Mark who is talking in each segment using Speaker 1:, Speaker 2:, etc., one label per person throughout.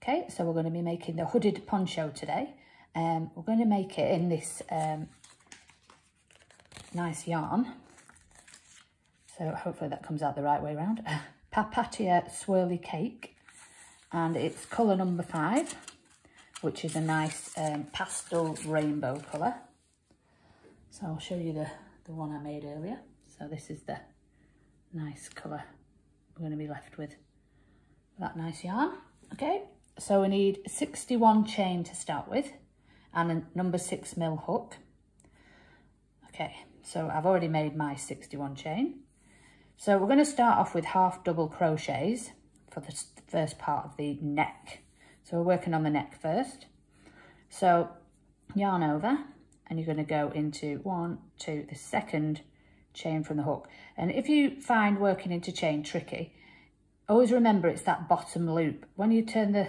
Speaker 1: Okay, so we're going to be making the hooded poncho today. We're going to make it in this nice yarn. So hopefully that comes out the right way around. Papatia Swirly Cake. And it's colour number 5, which is a nice pastel rainbow colour. So I'll show you the one I made earlier. So this is the nice colour we're going to be left with. That nice yarn. Okay, so we need 61 chain to start with and a number 6mm hook. Okay, so I've already made my 61 chain. So we're going to start off with half double crochets for the first part of the neck. So we're working on the neck first. So yarn over and you're going to go into 1, 2, the second chain from the hook. And if you find working into chain tricky, always remember it's that bottom loop. When you turn the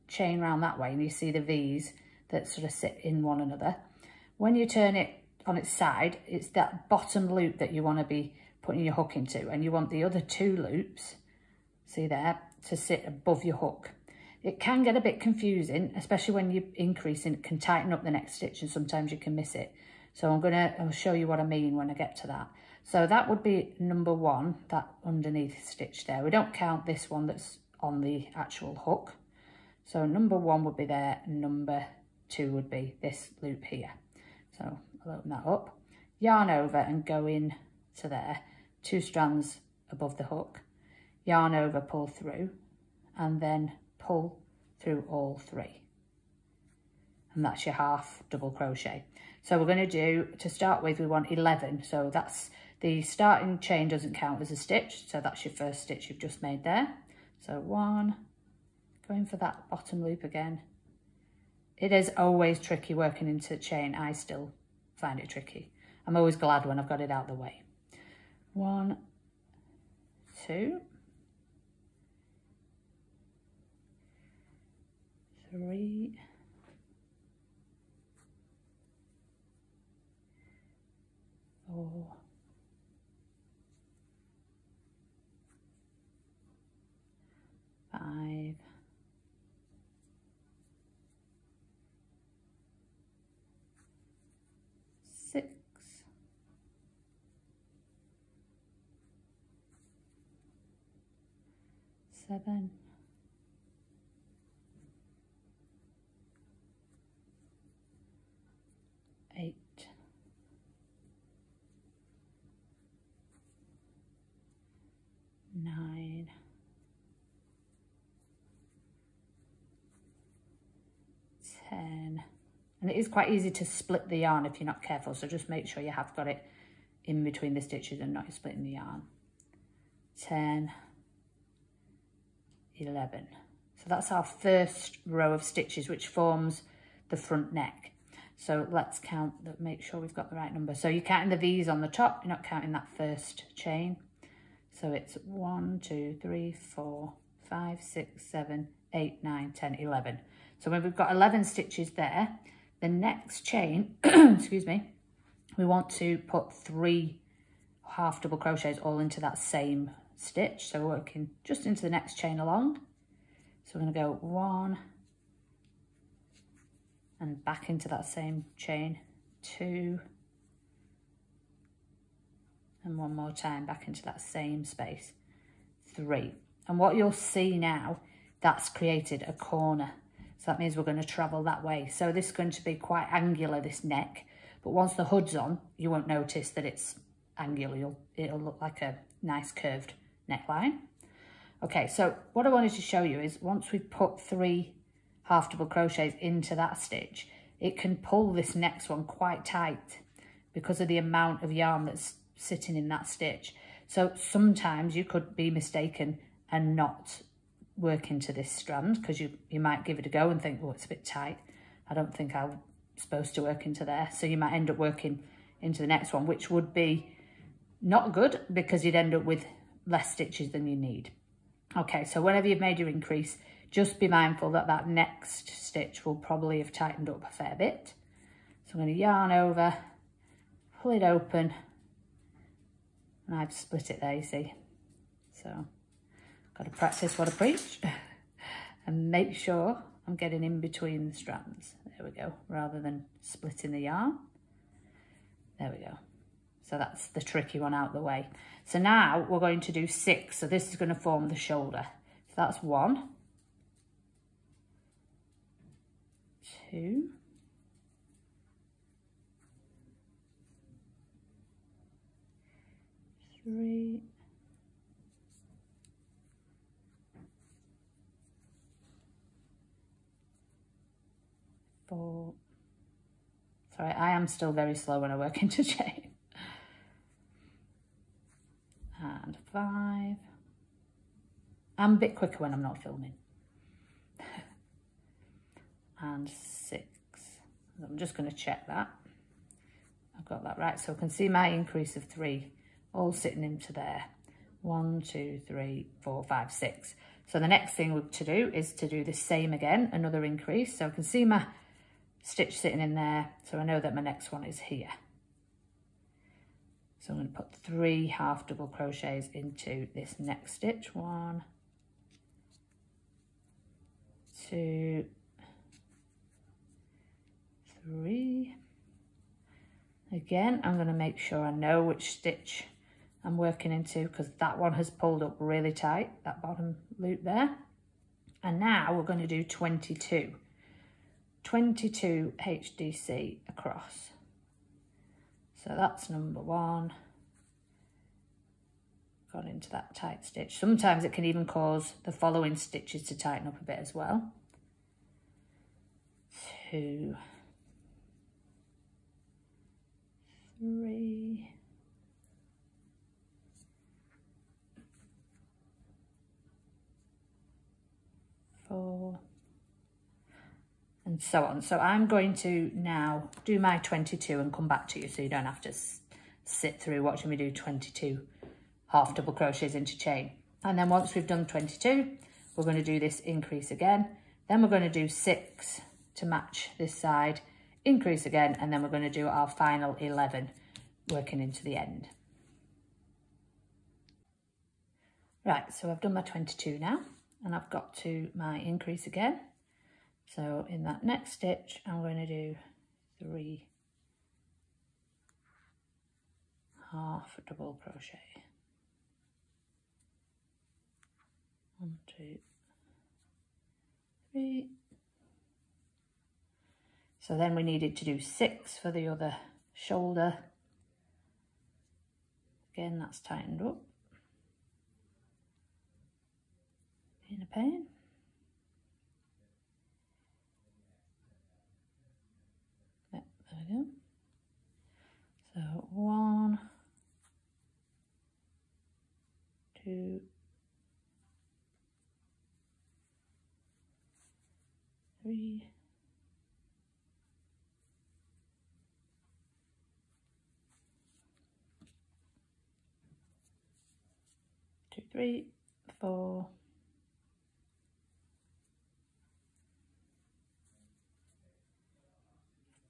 Speaker 1: chain round that way and you see the V's that sort of sit in one another, when you turn it on its side, it's that bottom loop that you want to be putting your hook into, and you want the other 2 loops, see there, to sit above your hook. It can get a bit confusing, especially when you're increasing. It can tighten up the next stitch and sometimes you can miss it. So I'll show you what I mean when I get to that. So that would be number 1, that underneath stitch there. We don't count this one that's on the actual hook. So number 1 would be there, number 2 would be this loop here. So I'll open that up, yarn over and go in to there, 2 strands above the hook, yarn over, pull through, and then pull through all 3. And that's your half double crochet. So we're going to do, to start with, we want 11. So that's the starting chain doesn't count as a stitch. So that's your first stitch you've just made there. So 1, going for that bottom loop again. It is always tricky working into the chain. I still find it tricky. I'm always glad when I've got it out of the way. 1, 2, 3, 4, 5, 6, 7, 8, 9, 10. And it is quite easy to split the yarn if you're not careful, so just make sure you have got it in between the stitches and not splitting the yarn. 10, 11. So that's our first row of stitches, which forms the front neck. So let's count, make sure we've got the right number. So you're counting the V's on the top, you're not counting that first chain. So it's 1, 2, 3, 4, 5, 6, 7, 8, 9, 10, 11. So when we've got 11 stitches there, the next chain, excuse me, we want to put 3 half double crochets all into that same stitch. So we're working just into the next chain along. So we're going to go 1 and back into that same chain, 2, and 1 more time back into that same space, 3. And what you'll see now, that's created a corner. So that means we're going to travel that way. So this is going to be quite angular, this neck, but once the hood's on, you won't notice that it's angular. It'll look like a nice curved neckline. Okay, so what I wanted to show you is once we've put 3 half double crochets into that stitch, it can pull this next one quite tight because of the amount of yarn that's sitting in that stitch. So sometimes you could be mistaken and not work into this strand because you might give it a go and think, oh, it's a bit tight. I don't think I'm supposed to work into there. So you might end up working into the next one, which would be not good because you'd end up with less stitches than you need. Okay, so whenever you've made your increase, just be mindful that that next stitch will probably have tightened up a fair bit. So I'm going to yarn over, pull it open, and I've split it there, you see. So, got to practice what I preach. and make sure I'm getting in between the strands. There we go, rather than splitting the yarn. There we go. So that's the tricky one out the way. So now we're going to do 6. So this is going to form the shoulder. So that's 1, 2, 3, 4. Sorry, I am still very slow when I work into chain. And 5. I'm a bit quicker when I'm not filming. And 6. I'm just going to check that. I've got that right. So I can see my increase of 3 all sitting into there. 1, 2, 3, 4, 5, 6. So the next thing to do is to do the same again, another increase. So I can see my stitch sitting in there. So I know that my next one is here. So I'm going to put 3 half double crochets into this next stitch. 1, 2, 3. Again, I'm going to make sure I know which stitch I'm working into, because that one has pulled up really tight, that bottom loop there. And now we're going to do 22 HDC across. So that's number 1. Got into that tight stitch. Sometimes it can even cause the following stitches to tighten up a bit as well. 2, 3, 4, and so on. So I'm going to now do my 22 and come back to you, so you don't have to sit through watching me do 22 half double crochets into chain. And then once we've done 22, we're going to do this increase again. Then we're going to do 6 to match this side, increase again, and then we're going to do our final 11 working into the end. Right, so I've done my 22 now, and I've got to my increase again. So in that next stitch, I'm going to do 3 half double crochet. 1, 2, 3. So then we needed to do 6 for the other shoulder. Again, that's tightened up. In a pain. Yep, there we go. So 1, 2, 3, 2, 3, 4,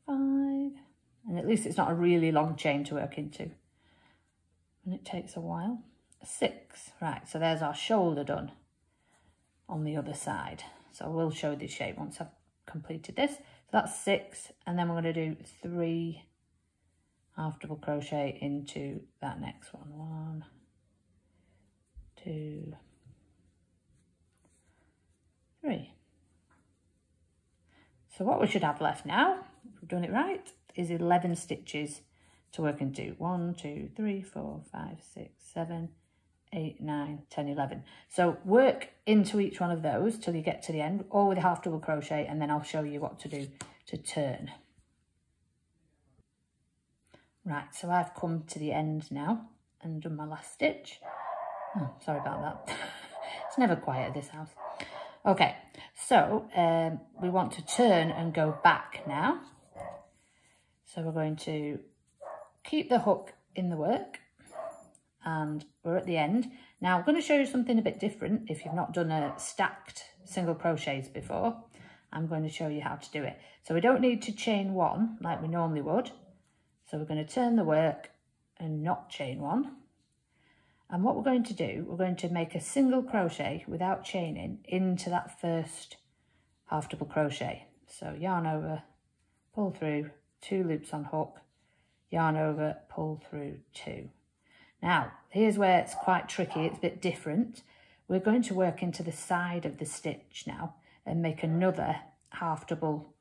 Speaker 1: 5, and at least it's not a really long chain to work into, and it takes a while. 6, right, so there's our shoulder done on the other side. So I will show this shape once I've completed this. So that's 6, and then we're going to do 3 half double crochet into that next one. 1, 2, 3. So what we should have left now, if we've done it right, is 11 stitches to work into. 1, 2, 3, 4, 5, 6, 7, 8, 9, 10, 11. So work into each one of those till you get to the end, all with a half double crochet, and then I'll show you what to do to turn. Right, so I've come to the end now and done my last stitch. Oh, sorry about that. It's never quiet at this house. Okay, so we want to turn and go back now. So we're going to keep the hook in the work, and we're at the end. Now I'm going to show you something a bit different. If you've not done a stacked single crochets before, I'm going to show you how to do it. So we don't need to chain 1 like we normally would. So we're going to turn the work and not chain 1. And what we're going to do, we're going to make a single crochet without chaining into that first half double crochet. So yarn over, pull through, 2 loops on hook, yarn over, pull through 2. Now, here's where it's quite tricky, it's a bit different. We're going to work into the side of the stitch now and make another half double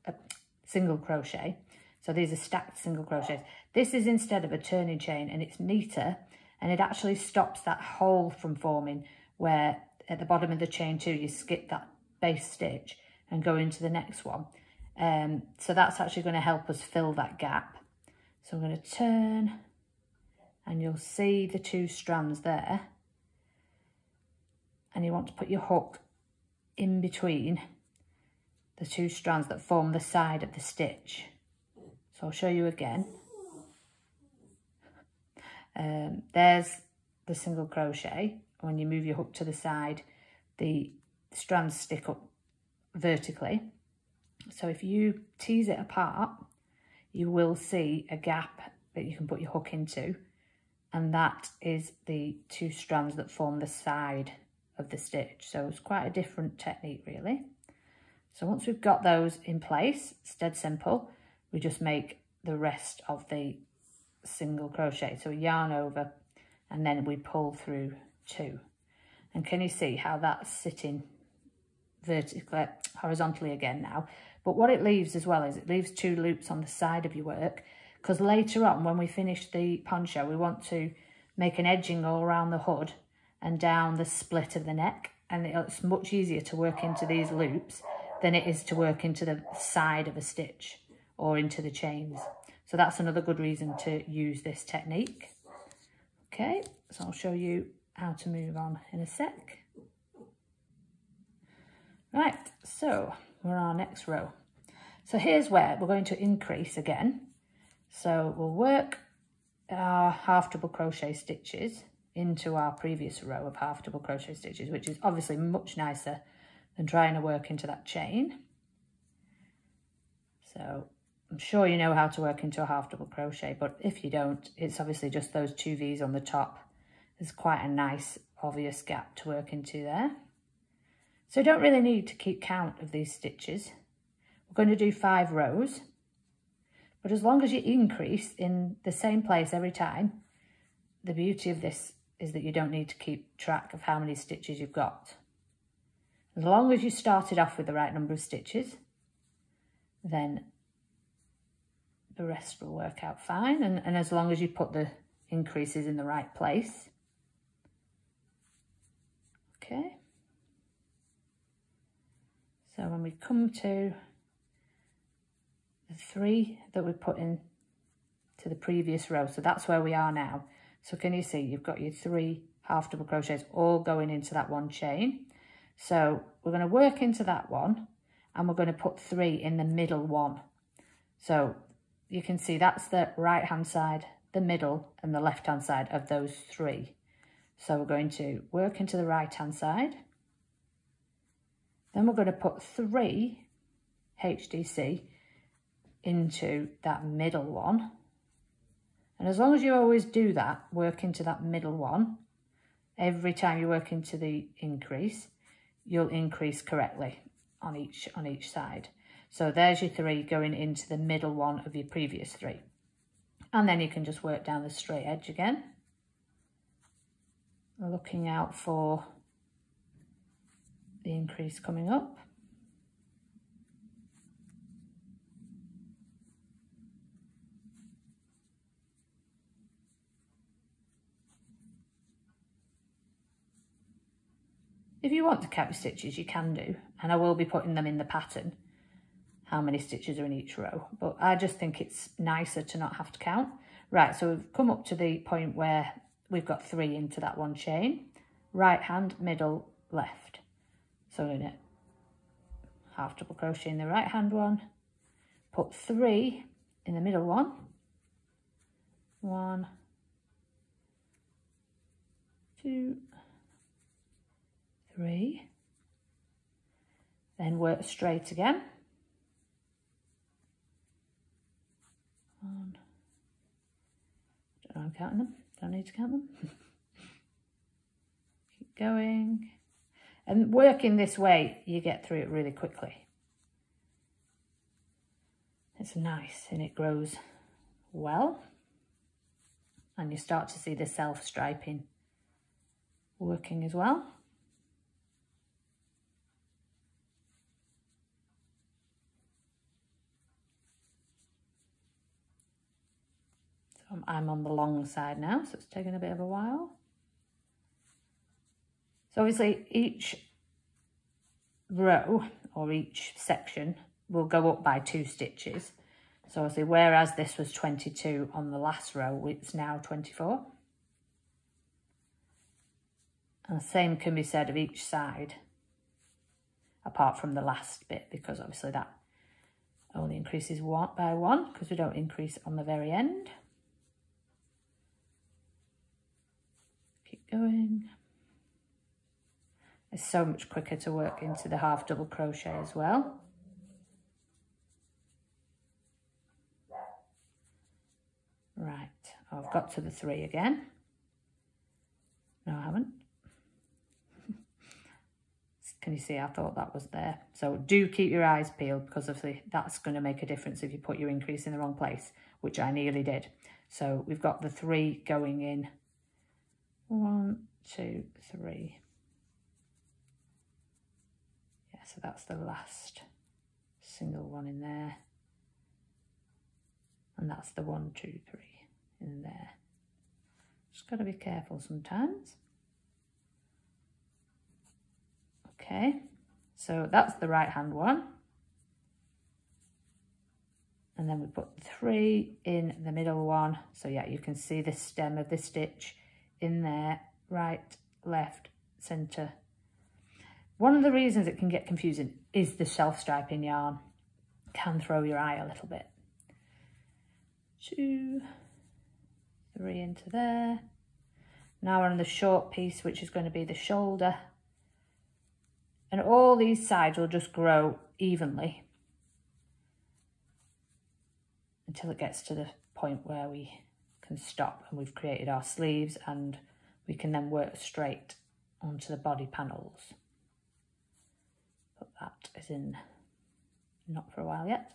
Speaker 1: single crochet. So these are stacked single crochets. This is instead of a turning chain, and it's neater, and it actually stops that hole from forming where at the bottom of the chain 2 you skip that base stitch and go into the next one. So that's actually going to help us fill that gap. So I'm going to turn, and you'll see the 2 strands there, and you want to put your hook in between the 2 strands that form the side of the stitch. So I'll show you again. There's the single crochet. When you move your hook to the side, the strands stick up vertically. So if you tease it apart, you will see a gap that you can put your hook into, and that is the 2 strands that form the side of the stitch. So it's quite a different technique really. So once we've got those in place, it's dead simple. We just make the rest of the single crochet. So we yarn over and then we pull through 2. And can you see how that's sitting vertically, horizontally again now? But what it leaves as well is it leaves 2 loops on the side of your work, because later on when we finish the poncho, we want to make an edging all around the hood and down the split of the neck, and it's much easier to work into these loops than it is to work into the side of a stitch or into the chains. So that's another good reason to use this technique. Okay, so I'll show you how to move on in a sec. Right, so we're on our next row. So here's where we're going to increase again. So we'll work our half double crochet stitches into our previous row of half double crochet stitches, which is obviously much nicer than trying to work into that chain. So I'm sure you know how to work into a half double crochet, but if you don't, it's obviously just those 2 V's on the top. There's quite a nice obvious gap to work into there. So you don't really need to keep count of these stitches. We're going to do 5 rows, but as long as you increase in the same place every time, the beauty of this is that you don't need to keep track of how many stitches you've got. As long as you started off with the right number of stitches, then the rest will work out fine, and as long as you put the increases in the right place. Okay. So when we come to the 3 that we put in to the previous row, so that's where we are now. So can you see you've got your 3 half double crochets all going into that one chain. So we're going to work into that one, and we're going to put 3 in the middle one. So you can see that's the right hand side, the middle, and the left hand side of those 3. So we're going to work into the right hand side. Then we're going to put 3 HDC into that middle one. And as long as you always do that, work into that middle one, every time you work into the increase, you'll increase correctly on each side. So there's your 3 going into the middle one of your previous 3. And then you can just work down the straight edge again, looking out for the increase coming up. If you want to count your stitches, you can do, and I will be putting them in the pattern, how many stitches are in each row, but I just think it's nicer to not have to count. Right, so we've come up to the point where we've got 3 into that one chain, right hand, middle, left. So we're going to half double crochet in the right hand one, put 3 in the middle one, 1, 2, 3, then work straight again. 1, don't know, I'm counting them, don't need to count them. going. And working this way, you get through it really quickly. It's nice and it grows well. And you start to see the self-striping working as well. So I'm on the long side now, so it's taking a bit of a while. So obviously each row or each section will go up by 2 stitches. So obviously whereas this was 22 on the last row, it's now 24. And the same can be said of each side, apart from the last bit, because obviously that only increases by 1, because we don't increase on the very end. Keep going. It's so much quicker to work into the half double crochet as well. Right, I've got to the 3 again. No, I haven't. Can you see? I thought that was there. So do keep your eyes peeled, because obviously that's going to make a difference if you put your increase in the wrong place, which I nearly did. So we've got the 3 going in. 1, 2, 3. Yeah, so that's the last single one in there. And that's the 1, 2, 3 in there. Just got to be careful sometimes. Okay, so that's the right hand one. And then we put 3 in the middle one. So yeah, you can see the stem of the stitch in there, right, left, center. One of the reasons it can get confusing is the self-striping yarn can throw your eye a little bit. 2, 3 into there. Now we're on the short piece, which is going to be the shoulder. And all these sides will just grow evenly until it gets to the point where we can stop and we've created our sleeves, and we can then work straight onto the body panels. But that is in not for a while yet.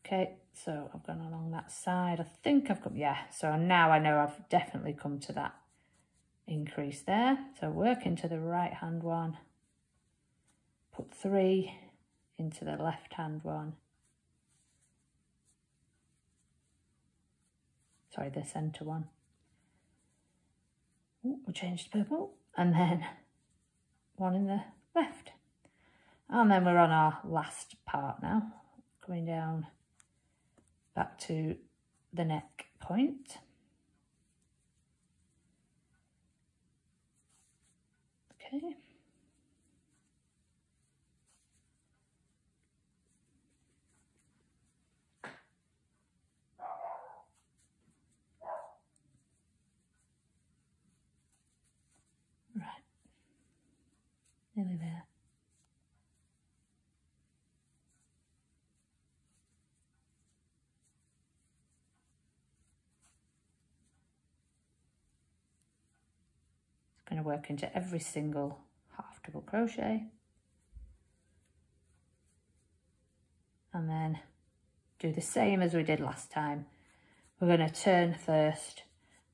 Speaker 1: Okay, so I've gone along that side. I think I've come, yeah, so now I know I've definitely come to that increase there. So work into the right hand one, put 3 into the left hand one. Sorry, the center one. Ooh, we changed purple. And then 1 in the left. And then we're on our last part now, coming down back to the neck point. Okay. Right. Nearly there. Going to work into every single half double crochet, and then do the same as we did last time. We're going to turn first,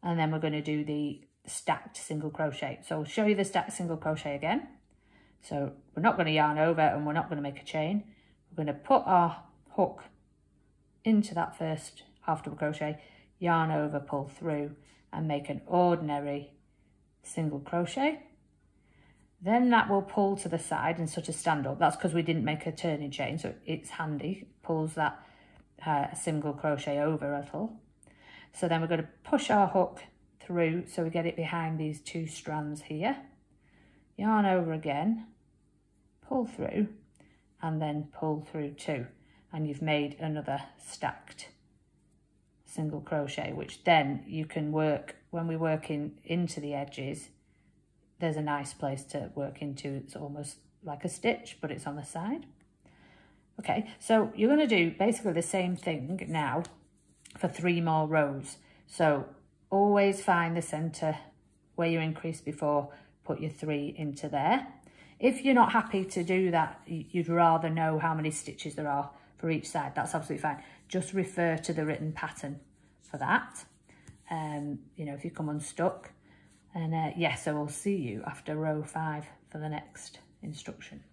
Speaker 1: and then we're going to do the stacked single crochet. So I'll show you the stacked single crochet again. So we're not going to yarn over, and we're not going to make a chain. We're going to put our hook into that first half double crochet, yarn over, pull through, and make an ordinary single crochet. Then that will pull to the side and sort of stand up. That's because we didn't make a turning chain, so it's handy. Pulls that single crochet over a little. So then we're going to push our hook through so we get it behind these 2 strands here. Yarn over again, pull through, and then pull through 2. And you've made another stacked single crochet, which then you can work, when we work into the edges, there's a nice place to work into. It's almost like a stitch, but it's on the side. Okay, so you're going to do basically the same thing now for 3 more rows. So always find the center where you increased before, put your 3 into there. If you're not happy to do that, you'd rather know how many stitches there are for each side, that's absolutely fine. Just refer to the written pattern for that. You know, if you come unstuck. And yes, so we'll see you after row 5 for the next instruction.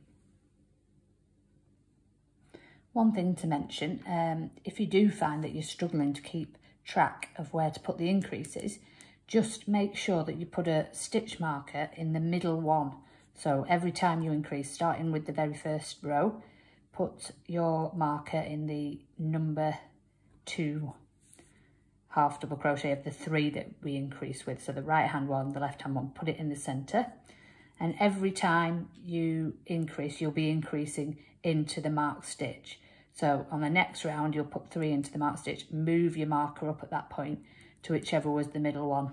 Speaker 1: One thing to mention, if you do find that you're struggling to keep track of where to put the increases, just make sure that you put a stitch marker in the middle one. So every time you increase, starting with the very first row, put your marker in the number 2 half double crochet of the 3 that we increase with. So the right hand one, the left hand one, put it in the center. And every time you increase, you'll be increasing into the marked stitch. So on the next round, you'll put 3 into the marked stitch, move your marker up at that point to whichever was the middle one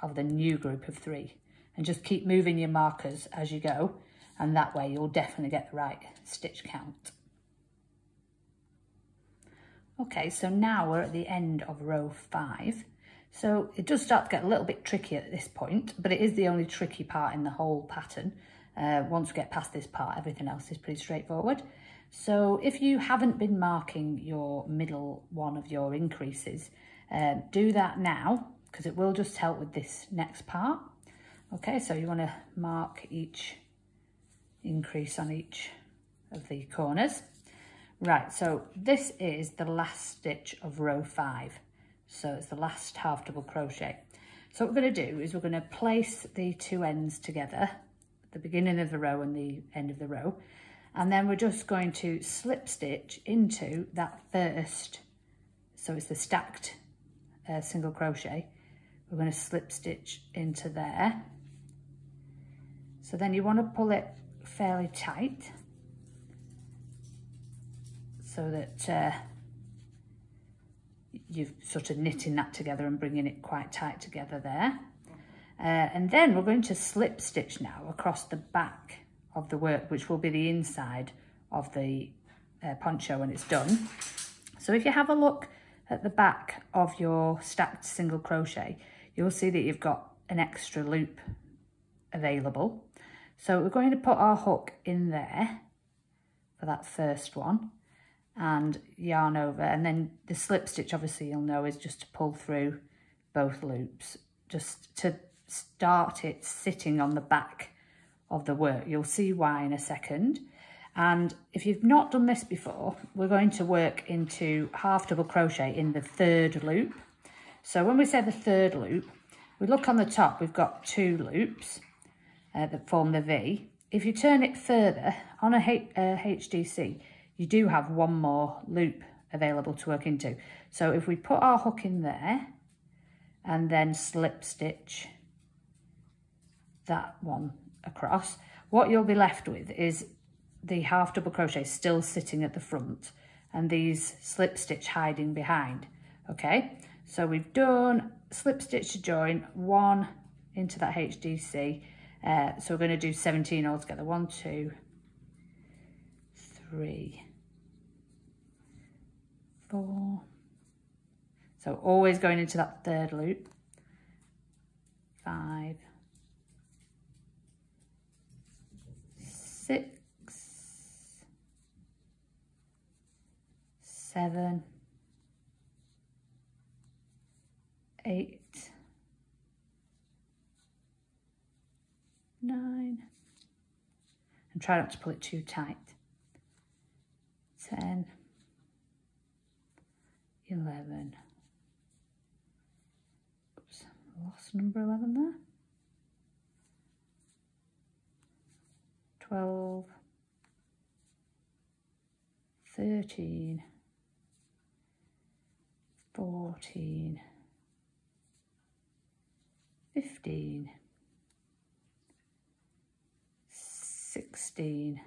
Speaker 1: of the new group of 3. And just keep moving your markers as you go. And that way you'll definitely get the right stitch count. Okay, so now we're at the end of row 5. So it does start to get a little bit tricky at this point, but it is the only tricky part in the whole pattern. Once we get past this part, everything else is pretty straightforward. So if you haven't been marking your middle one of your increases, do that now, because it will just help with this next part. Okay, so you want to mark each increase on each of the corners. Right, so this is the last stitch of row 5. So it's the last half double crochet. So what we're going to do is we're going to place the 2 ends together, the beginning of the row and the end of the row. And then we're just going to slip stitch into that first, so it's the stacked single crochet. We're going to slip stitch into there. So then you want to pull it fairly tight, so that you've sort of knitting that together and bringing it quite tight together there. And then we're going to slip stitch now across the back of the work, which will be the inside of the poncho when it's done. So if you have a look at the back of your stacked single crochet, you'll see that you've got an extra loop available. So we're going to put our hook in there for that first one and yarn over, and then the slip stitch, obviously you'll know, is just to pull through both loops, just to start it sitting on the back of the work. You'll see why in a second. And if you've not done this before, we're going to work into half double crochet in the 3rd loop. So when we say the 3rd loop, we look on the top, we've got 2 loops that form the V. If you turn it further on a HDC, you do have 1 more loop available to work into. So if we put our hook in there and then slip stitch that one across, what you'll be left with is the half double crochet still sitting at the front and these slip stitch hiding behind. Okay, so we've done slip stitch to join, 1 into that HDC. So we're going to do 17 altogether. 1, 2, 3, 4. So always going into that 3rd loop. 5, 6, 7, 8, 9, and try not to pull it too tight. 10, 11, oops, lost number 11 there. 12, 13, 14, 15, 16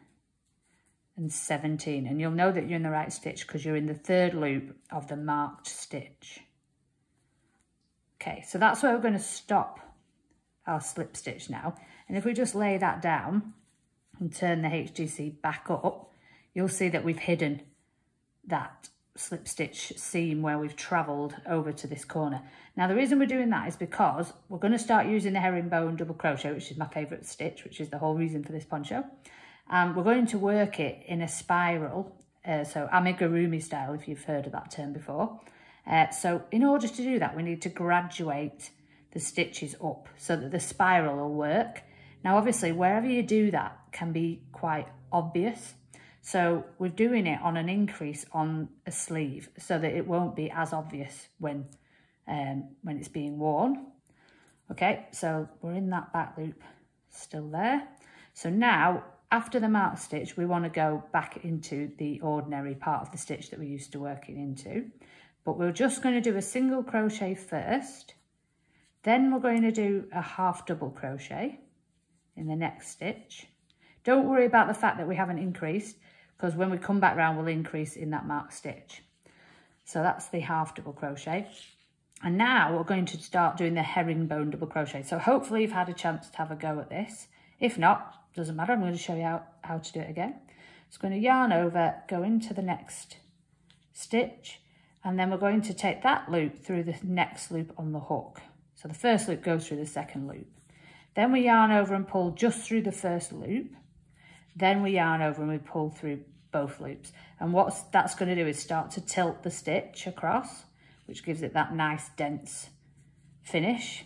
Speaker 1: and 17, and you'll know that you're in the right stitch because you're in the 3rd loop of the marked stitch. Okay, so that's where we're going to stop our slip stitch now, and if we just lay that down and turn the HDC back up, you'll see that we've hidden that slip stitch seam where we've travelled over to this corner. Now the reason we're doing that is because we're going to start using the herringbone double crochet, which is my favourite stitch, which is the whole reason for this poncho. And we're going to work it in a spiral, so amigurumi style, if you've heard of that term before. So in order to do that, we need to graduate the stitches up so that the spiral will work. Now obviously wherever you do that can be quite obvious. So we're doing it on an increase on a sleeve so that it won't be as obvious when it's being worn. Okay, so we're in that back loop still there. So now after the mark stitch, we want to go back into the ordinary part of the stitch that we're used to working into. But we're just going to do a single crochet first. Then we're going to do a half double crochet in the next stitch. Don't worry about the fact that we haven't increased, because when we come back round, we'll increase in that marked stitch. So that's the half double crochet. And now we're going to start doing the herringbone double crochet. So hopefully you've had a chance to have a go at this. If not, doesn't matter, I'm going to show you how to do it again. Just going to yarn over, go into the next stitch, and then we're going to take that loop through the next loop on the hook. So the first loop goes through the second loop. Then we yarn over and pull just through the first loop. Then we yarn over and we pull through both loops. And what that's going to do is start to tilt the stitch across, which gives it that nice dense finish.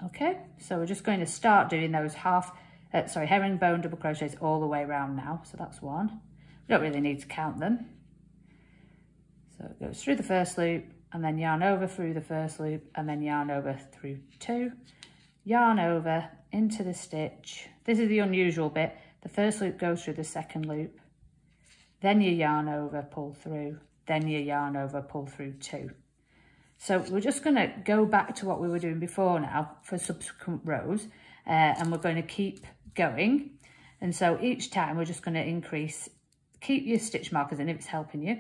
Speaker 1: Okay, so we're just going to start doing those herringbone double crochets all the way around now. So that's one. We don't really need to count them. So it goes through the first loop and then yarn over through the first loop and then yarn over through two. Yarn over into the stitch. This is the unusual bit. The first loop goes through the second loop, then you yarn over, pull through, then you yarn over, pull through two. So we're just going to go back to what we were doing before now for subsequent rows, and we're going to keep going. And so each time we're just going to increase, keep your stitch markers in if it's helping you,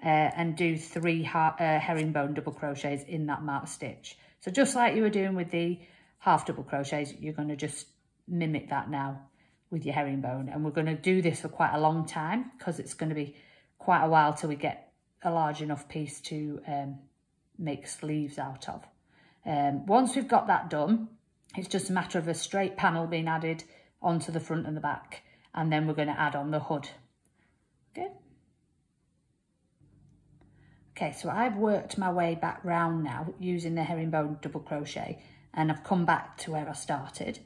Speaker 1: and do 3 herringbone double crochets in that marked stitch. So just like you were doing with the half double crochets, you're going to just mimic that now with your herringbone. And we're going to do this for quite a long time because it's going to be quite a while till we get a large enough piece to make sleeves out of. Once we've got that done, it's just a matter of a straight panel being added onto the front and the back, and then we're going to add on the hood. Okay, so I've worked my way back round now using the herringbone double crochet, and I've come back to where I started.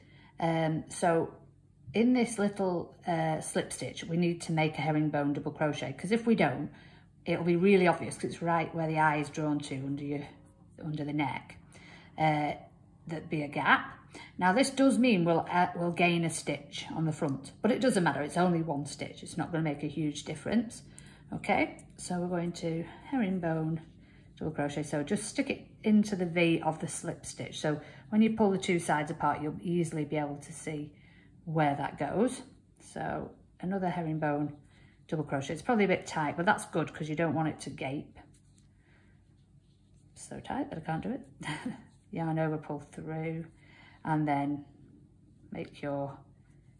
Speaker 1: So in this little slip stitch, we need to make a herringbone double crochet, because if we don't, it'll be really obvious because it's right where the eye is drawn to under the neck. There'd be a gap. Now this does mean we'll gain a stitch on the front, but it doesn't matter. It's only one stitch. It's not going to make a huge difference. Okay, so we're going to herringbone double crochet. So just stick it into the V of the slip stitch. So when you pull the two sides apart, you'll easily be able to see where that goes. So another herringbone double crochet. It's probably a bit tight, but that's good because you don't want it to gape. So tight that I can't do it. Yarn over, pull through, and then make your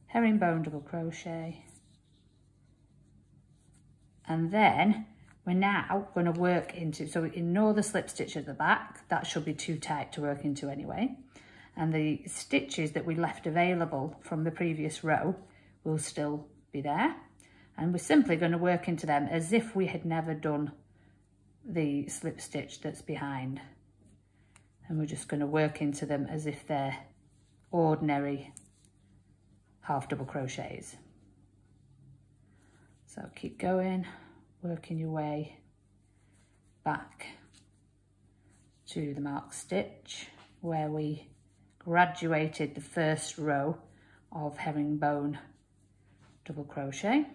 Speaker 1: herringbone double crochet. And then we're now going to work into, so ignore the slip stitch at the back. That should be too tight to work into anyway. And the stitches that we left available from the previous row will still be there. And we're simply going to work into them as if we had never done the slip stitch that's behind. And we're just going to work into them as if they're ordinary half double crochets. So keep going, working your way back to the marked stitch where we graduated the first row of herringbone double crochet.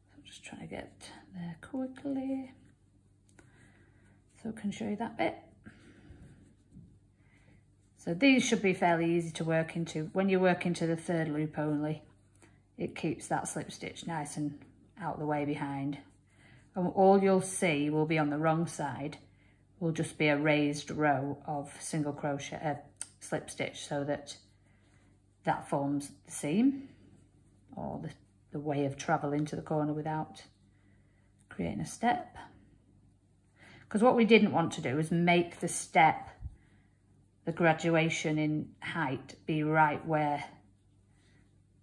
Speaker 1: So I'm just trying to get there quickly so I can show you that bit. So these should be fairly easy to work into. When you work into the third loop only, it keeps that slip stitch nice and out the way behind. And all you'll see will be on the wrong side, will just be a raised row of single crochet, slip stitch, so that forms the seam. or the way of travel into the corner without creating a step. Because what we didn't want to do is make the step, the graduation in height, be right where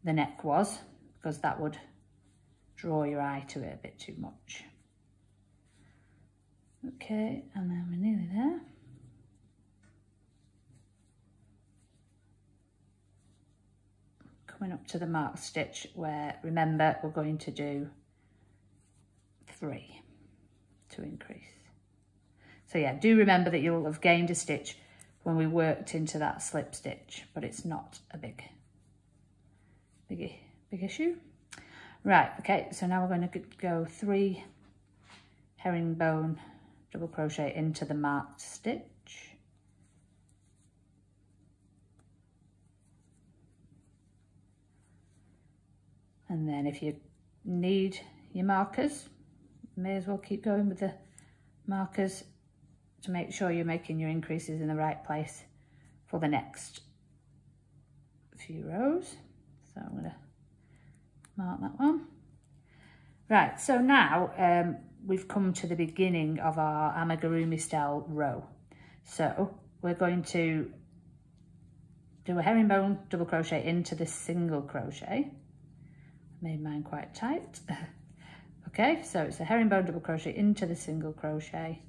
Speaker 1: the neck was, because that would draw your eye to it a bit too much. Okay, and then we're nearly there. Coming up to the mark stitch where, remember, we're going to do 3 to increase. So yeah, do remember that you'll have gained a stitch when we worked into that slip stitch, but it's not a big issue. Right, okay, so now we're going to go 3 herringbone double crochet into the marked stitch. And then if you need your markers, you may as well keep going with the markers to make sure you're making your increases in the right place for the next few rows. So I'm going to mark that one. Right, so now we've come to the beginning of our amigurumi style row. So we're going to do a herringbone double crochet into the single crochet. Made mine quite tight. Okay, so it's a herringbone double crochet into the single crochet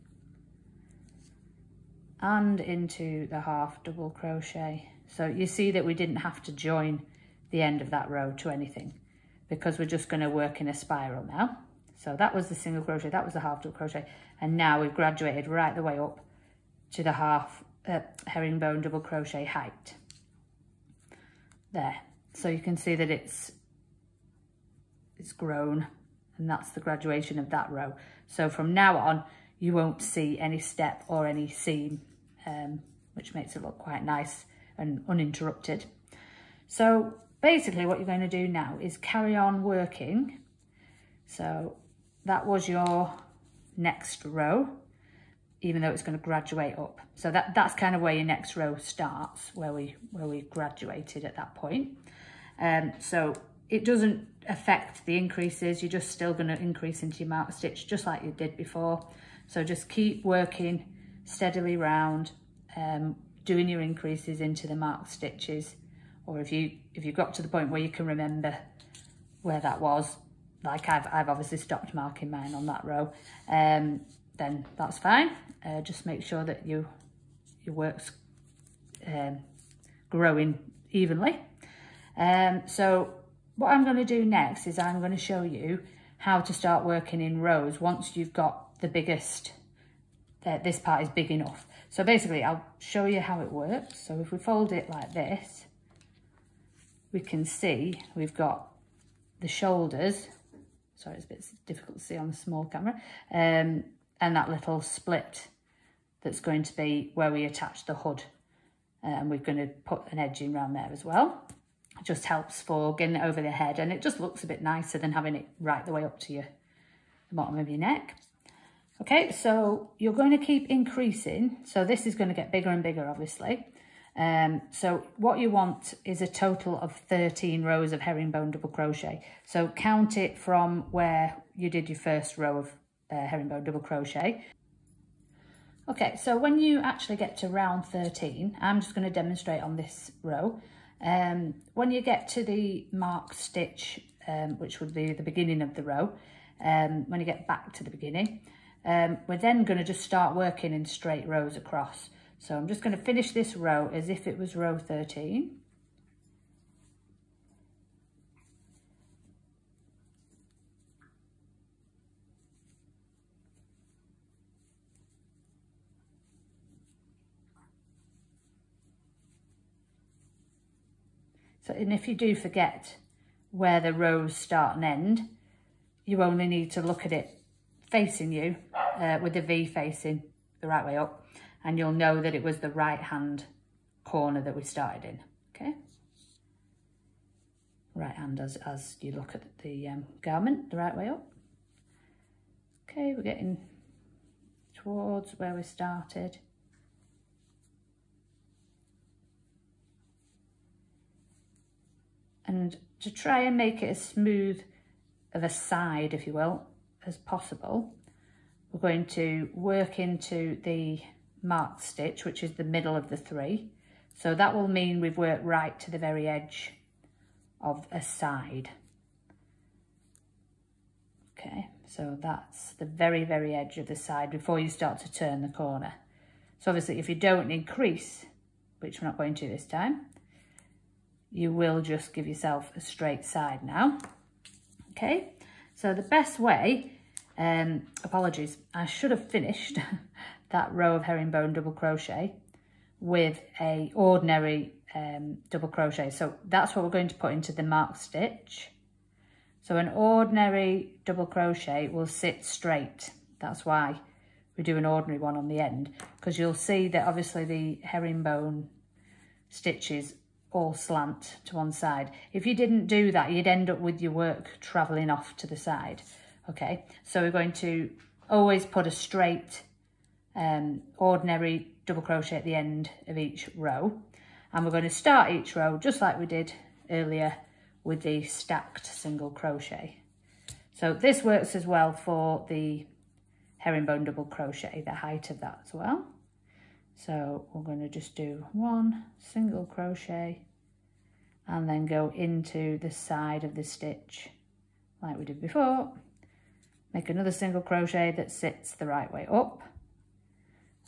Speaker 1: and into the half double crochet. So you see that we didn't have to join the end of that row to anything, because we're just going to work in a spiral now. So that was the single crochet, that was the half double crochet, and now we've graduated right the way up to the half herringbone double crochet height there. So you can see that it's grown, and that's the graduation of that row. So from now on you won't see any step or any seam, which makes it look quite nice and uninterrupted. So basically what you're going to do now is carry on working. So that was your next row, even though it's going to graduate up. So that's kind of where your next row starts, where we graduated at that point. So it doesn't affect the increases, you're just still going to increase into your marked stitch just like you did before. So just keep working steadily round, doing your increases into the marked stitches, or if you got to the point where you can remember where that was, like I've obviously stopped marking mine on that row, then that's fine. Just make sure that your work's growing evenly. So what I'm going to do next is I'm going to show you how to start working in rows once you've got the biggest, this part is big enough. So basically I'll show you how it works. So if we fold it like this, we can see we've got the shoulders, sorry it's a bit difficult to see on the small camera, and that little split that's going to be where we attach the hood, and we're going to put an edge in around there as well. It just helps for getting it over the head, and it just looks a bit nicer than having it right the way up to the bottom of your neck. Okay, so you're going to keep increasing. So this is going to get bigger and bigger, obviously. So what you want is a total of 13 rows of herringbone double crochet. So count it from where you did your first row of herringbone double crochet. Okay, so when you actually get to round 13, I'm just going to demonstrate on this row. When you get to the marked stitch, which would be the beginning of the row, when you get back to the beginning, we're then going to just start working in straight rows across. So I'm just going to finish this row as if it was row 13. So, and if you do forget where the rows start and end, you only need to look at it facing you with the V facing the right way up, and you'll know that it was the right hand corner that we started in, okay? Right hand as you look at the garment, the right way up. Okay, we're getting towards where we started. And And to try and make it as smooth of a side, if you will, as possible, we're going to work into the marked stitch, which is the middle of the 3. So that will mean we've worked right to the very edge of a side. Okay, so that's the very, very edge of the side before you start to turn the corner. So obviously if you don't increase, which we're not going to this time, you will just give yourself a straight side now. Okay, so the best way, apologies, I should have finished that row of herringbone double crochet with a ordinary double crochet. So that's what we're going to put into the marked stitch. So an ordinary double crochet will sit straight. That's why we do an ordinary one on the end, because you'll see that obviously the herringbone stitches all slant to one side. If you didn't do that, you'd end up with your work traveling off to the side. Okay, so we're going to always put a straight ordinary double crochet at the end of each row, and we're going to start each row just like we did earlier with the stacked single crochet. So this works as well for the herringbone double crochet, the height of that as well. So we're going to just do 1 single crochet and then go into the side of the stitch like we did before. Make another single crochet that sits the right way up,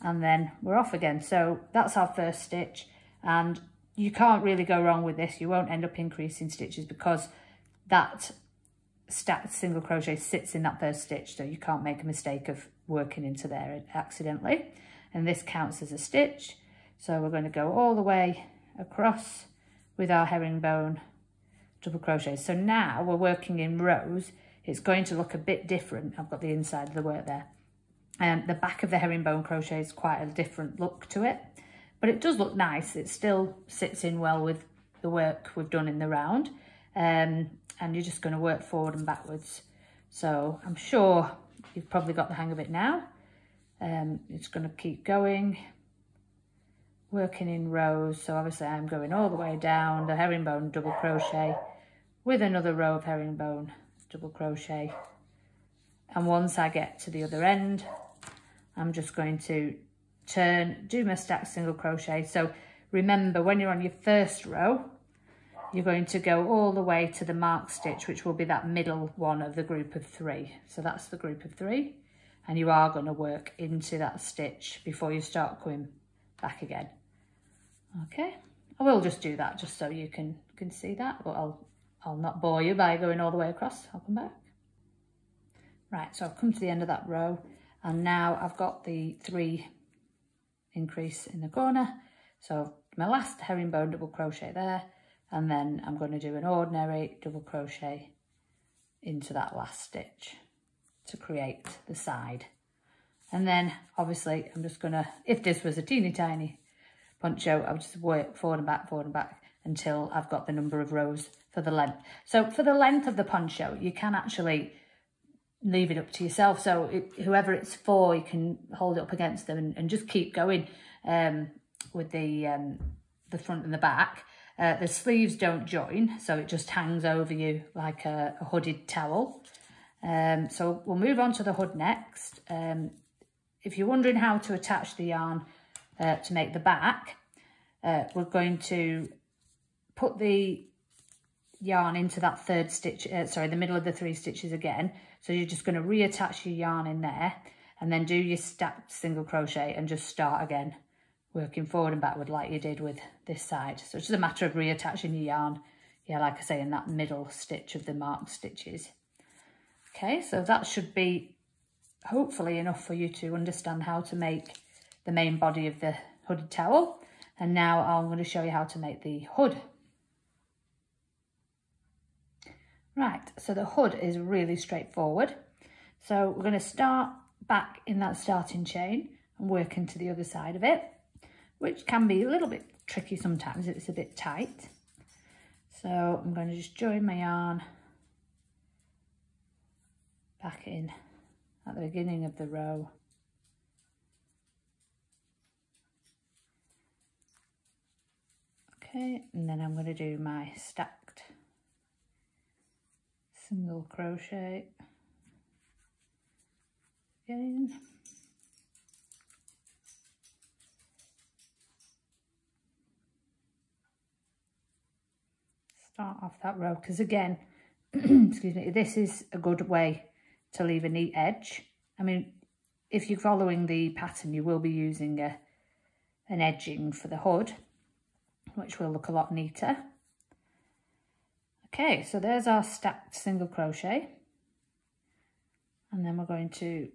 Speaker 1: and then we're off again. So that's our first stitch, and you can't really go wrong with this. You won't end up increasing stitches because that stacked single crochet sits in that first stitch, so you can't make a mistake of working into there accidentally. And this counts as a stitch. So we're going to go all the way across with our herringbone double crochet. So now we're working in rows. It's going to look a bit different. I've got the inside of the work there. And the back of the herringbone crochet is quite a different look to it, but it does look nice. It still sits in well with the work we've done in the round. And you're just going to work forward and backwards. So I'm sure you've probably got the hang of it now. It's going to keep going, working in rows. So obviously I'm going all the way down the herringbone double crochet with another row of herringbone double crochet. And once I get to the other end, I'm just going to turn, do my stacked single crochet. So remember, when you're on your first row, you're going to go all the way to the marked stitch, which will be that middle one of the group of 3. So that's the group of 3. And you are going to work into that stitch before you start going back again. Okay, I will just do that just so you can see that, but I'll not bore you by going all the way across. I'll come back. Right, so I've come to the end of that row, and now I've got the 3 increase in the corner. So my last herringbone double crochet there, and then I'm going to do an ordinary double crochet into that last stitch to create the side. And then obviously I'm just going to, if this was a teeny tiny poncho, I would just work forward and back until I've got the number of rows for the length. So for the length of the poncho, you can actually leave it up to yourself. So whoever it's for, you can hold it up against them and just keep going with the front and the back. The sleeves don't join, so it just hangs over you like a hooded towel. So we'll move on to the hood next. If you're wondering how to attach the yarn to make the back, we're going to put the yarn into that third stitch, the middle of the 3 stitches again. So you're just going to reattach your yarn in there and then do your stacked single crochet and just start again, working forward and backward like you did with this side. So it's just a matter of reattaching your yarn, yeah, like I say, in that middle stitch of the marked stitches. Okay, so that should be hopefully enough for you to understand how to make the main body of the hooded towel. And now I'm going to show you how to make the hood. Right, so the hood is really straightforward. So we're going to start back in that starting chain and work into the other side of it, which can be a little bit tricky sometimes if it's a bit tight. So I'm going to just join my yarn back in at the beginning of the row. Okay, and then I'm going to do my stacked single crochet again. Start off that row, because again, excuse me, this is a good way to leave a neat edge. I mean, if you're following the pattern, you will be using an edging for the hood, which will look a lot neater. Okay, so there's our stacked single crochet. And then we're going to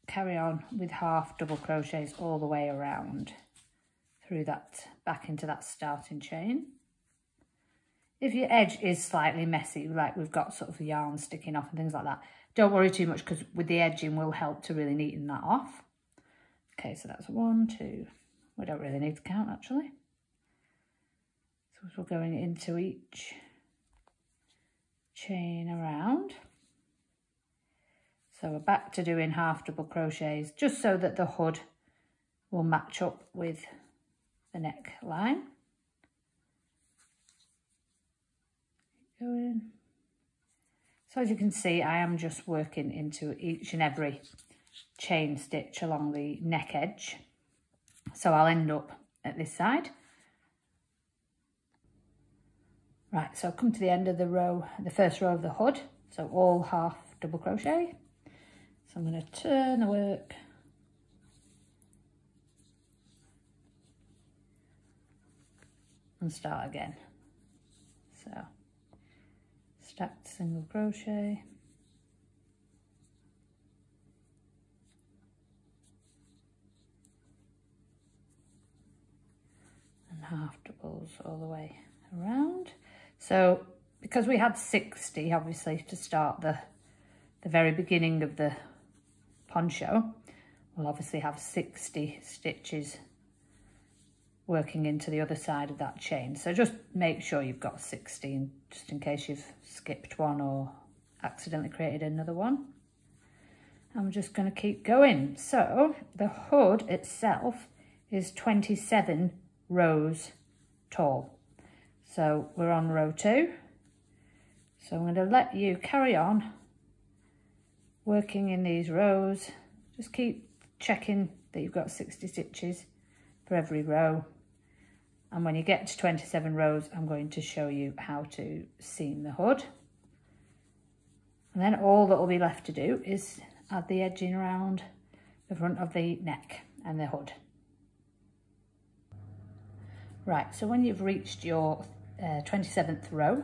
Speaker 1: carry on with half double crochets all the way around through that, back into that starting chain. If your edge is slightly messy, like we've got sort of yarn sticking off and things like that, don't worry too much, because with the edging will help to really neaten that off. Okay, so that's 1, 2, we don't really need to count actually. So as we're going into each chain around. So we're back to doing half double crochets, just so that the hood will match up with the neckline. Going. So as you can see, I am just working into each and every chain stitch along the neck edge. So I'll end up at this side. Right, so I've come to the end of the row, the first row of the hood. So all half double crochet. So I'm going to turn the work and start again. So stacked single crochet, and half doubles all the way around. So because we had 60 obviously to start the very beginning of the poncho, we'll obviously have 60 stitches working into the other side of that chain. So just make sure you've got 16, just in case you've skipped one or accidentally created another one. I'm just going to keep going. So the hood itself is 27 rows tall. So we're on row 2. So I'm going to let you carry on working in these rows. Just keep checking that you've got 60 stitches for every row. And when you get to 27 rows, I'm going to show you how to seam the hood. And then all that will be left to do is add the edging around the front of the neck and the hood. Right, so when you've reached your 27th row,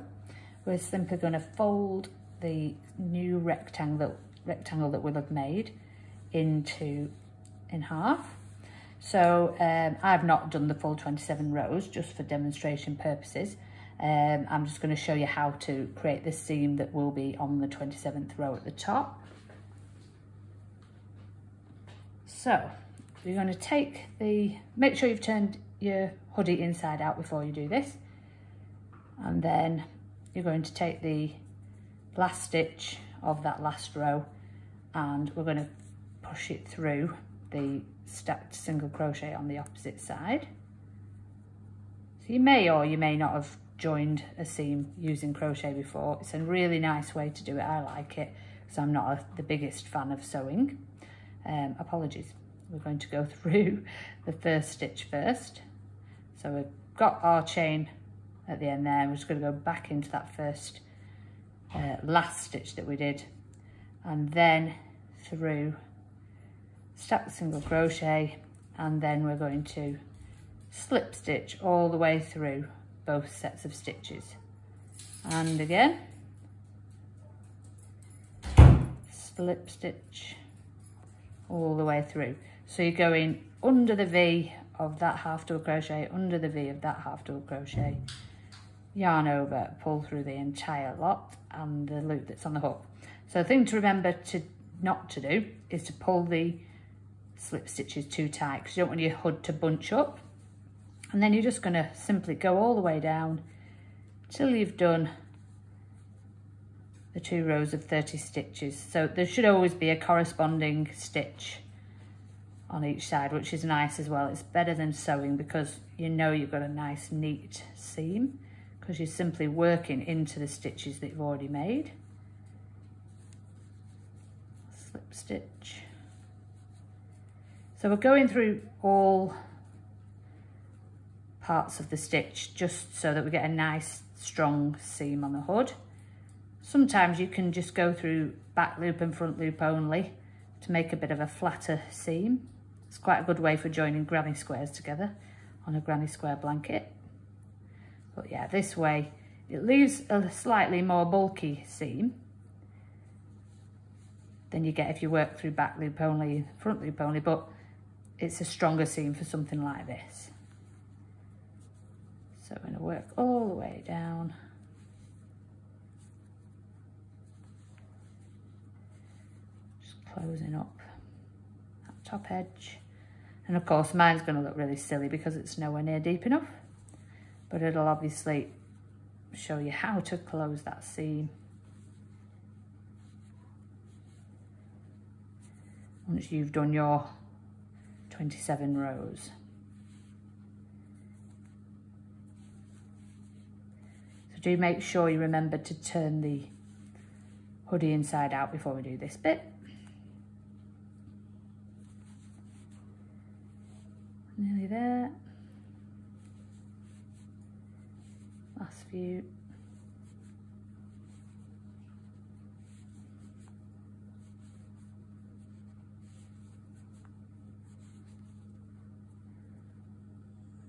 Speaker 1: we're simply going to fold the new rectangle that we'll have made in half. So I've not done the full 27 rows, just for demonstration purposes. I'm just going to show you how to create this seam that will be on the 27th row at the top. So you're going to make sure you've turned your hoodie inside out before you do this. And then you're going to take the last stitch of that last row and we're going to push it through the stacked single crochet on the opposite side. So you may or you may not have joined a seam using crochet before. It's a really nice way to do it. I like it because I'm not the biggest fan of sewing. Apologies. We're going to go through the first stitch first. So we've got our chain at the end there. We're just going to go back into that first last stitch that we did, and then through stacked single crochet, and then we're going to slip stitch all the way through both sets of stitches, and again slip stitch all the way through. So you're going under the V of that half double crochet, under the V of that half double crochet, yarn over, pull through the entire lot and the loop that's on the hook. So the thing to remember not to do is to pull the slip stitches too tight, because you don't want your hood to bunch up. And then you're just going to simply go all the way down till you've done the 2 rows of 30 stitches. So there should always be a corresponding stitch on each side, which is nice as well. It's better than sewing because you know you've got a nice neat seam, because you're simply working into the stitches that you've already made. stitch. So we're going through all parts of the stitch just so that we get a nice strong seam on the hood. Sometimes you can just go through back loop and front loop only to make a bit of a flatter seam. It's quite a good way for joining granny squares together on a granny square blanket. But yeah, this way it leaves a slightly more bulky seam than you get if you work through back loop only, front loop only, but it's a stronger seam for something like this. So I'm going to work all the way down. Just closing up that top edge. And of course mine's going to look really silly because it's nowhere near deep enough, but it'll obviously show you how to close that seam once you've done your 27 rows. So do make sure you remember to turn the hoodie inside out before we do this bit. Nearly there. Last few.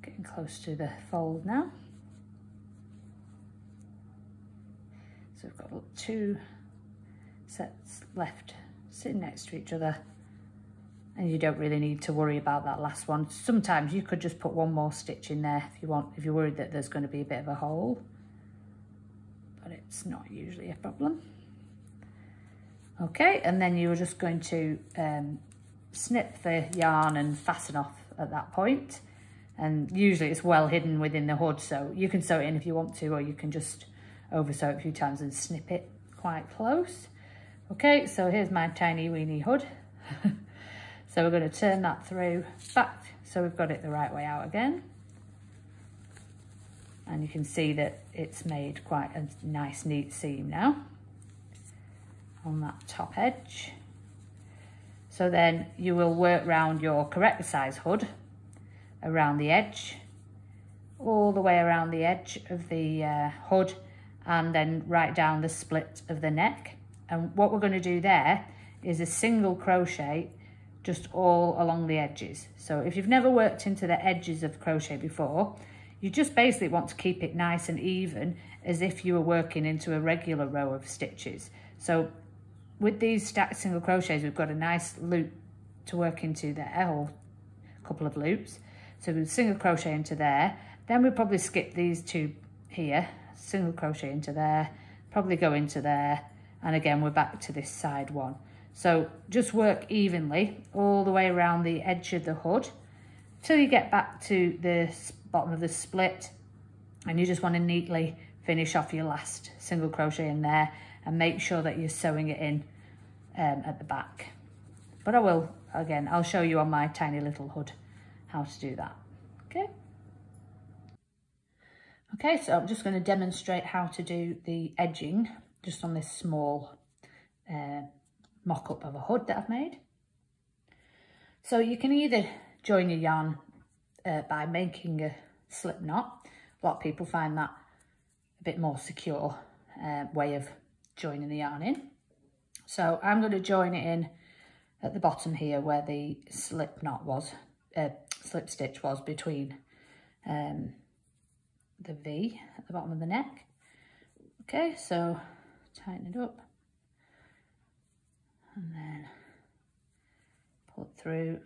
Speaker 1: Getting close to the fold now. So we've got two sets left sitting next to each other, and you don't really need to worry about that last one. Sometimes you could just put one more stitch in there if you want, if you're worried that there's going to be a bit of a hole, but it's not usually a problem. Okay, and then you're just going to snip the yarn and fasten off at that point. And usually it's well hidden within the hood, so you can sew it in if you want to, or you can just over sew it a few times and snip it quite close. Okay, so here's my tiny weeny hood. So we're going to turn that through back so we've got it the right way out again. And you can see that it's made quite a nice neat seam now on that top edge. So then you will work round your correct size hood around the edge, all the way around the edge of the hood, and then right down the split of the neck. And what we're going to do there is a single crochet just all along the edges. So if you've never worked into the edges of crochet before, you just basically want to keep it nice and even as if you were working into a regular row of stitches. So with these stacked single crochets, we've got a nice loop to work into there, or a couple of loops. So we'll single crochet into there, then we'll probably skip these two here, single crochet into there, probably go into there, and again we're back to this side one. So just work evenly all the way around the edge of the hood till you get back to the bottom of the split, and you just want to neatly finish off your last single crochet in there and make sure that you're sewing it in at the back. But I will, again, I'll show you on my tiny little hood how to do that. Okay. Okay, so I'm just going to demonstrate how to do the edging just on this small mock-up of a hood that I've made. So you can either join your yarn by making a slip knot. A lot of people find that a bit more secure way of joining the yarn in. So I'm going to join it in at the bottom here where the slip knot was, slip stitch was between the V at the bottom of the neck. Okay, so tighten it up and then pull it through,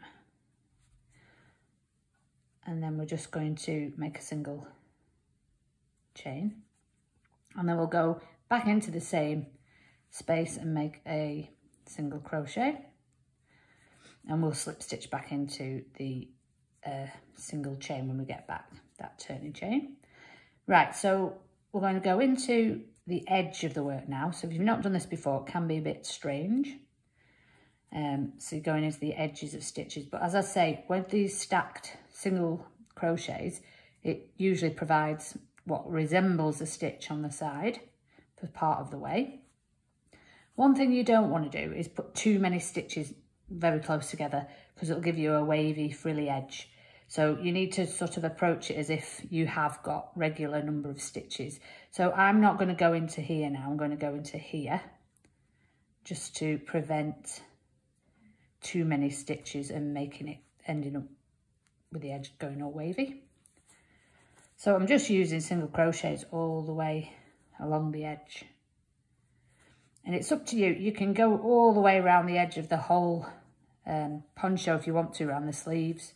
Speaker 1: and then we're just going to make a single chain, and then we'll go back into the same space and make a single crochet, and we'll slip stitch back into the single chain when we get back, that turning chain. Right, so we're going to go into the edge of the work now. So if you've not done this before, it can be a bit strange. So you're going into the edges of stitches, but as I say, with these stacked single crochets, it usually provides what resembles a stitch on the side for part of the way. One thing you don't want to do is put too many stitches very close together, because it'll give you a wavy, frilly edge. So you need to sort of approach it as if you have got regular number of stitches. So I'm not going to go into here now, I'm going to go into here, just to prevent too many stitches and making it ending up with the edge going all wavy. So I'm just using single crochets all the way along the edge. And it's up to you. You can go all the way around the edge of the whole poncho if you want to, around the sleeves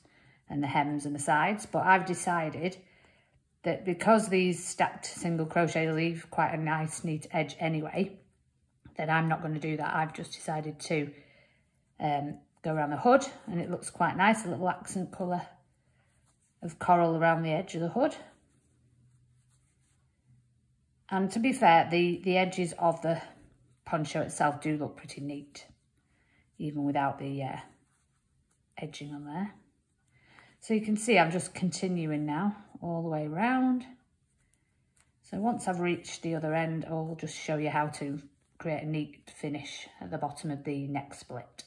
Speaker 1: and the hems and the sides. But I've decided that because these stacked single crochet leave quite a nice neat edge anyway, that I'm not going to do that. I've just decided to go around the hood, and it looks quite nice, a little accent colour of coral around the edge of the hood. And to be fair, the edges of the poncho itself do look pretty neat, even without the edging on there. So you can see I'm just continuing now all the way around. So once I've reached the other end, I'll just show you how to create a neat finish at the bottom of the neck split.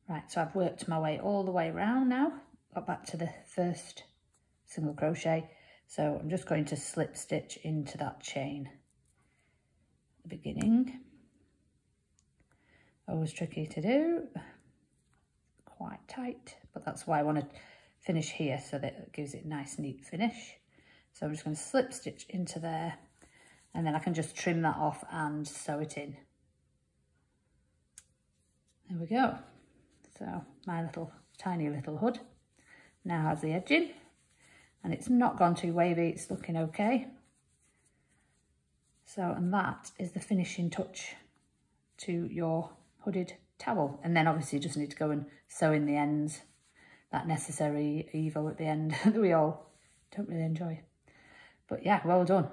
Speaker 1: Right, so I've worked my way all the way around now, got back to the first single crochet. So I'm just going to slip stitch into that chain at the beginning. Always tricky to do, quite tight, but that's why I want to finish here, so that it gives it a nice neat finish. So I'm just going to slip stitch into there, and then I can just trim that off and sew it in. There we go. So my little tiny little hood now has the edging, and it's not gone too wavy, it's looking okay. So, and that is the finishing touch to your hooded towel. And then obviously you just need to go and sew in the ends, that necessary evil at the end that we all don't really enjoy. But yeah, well done.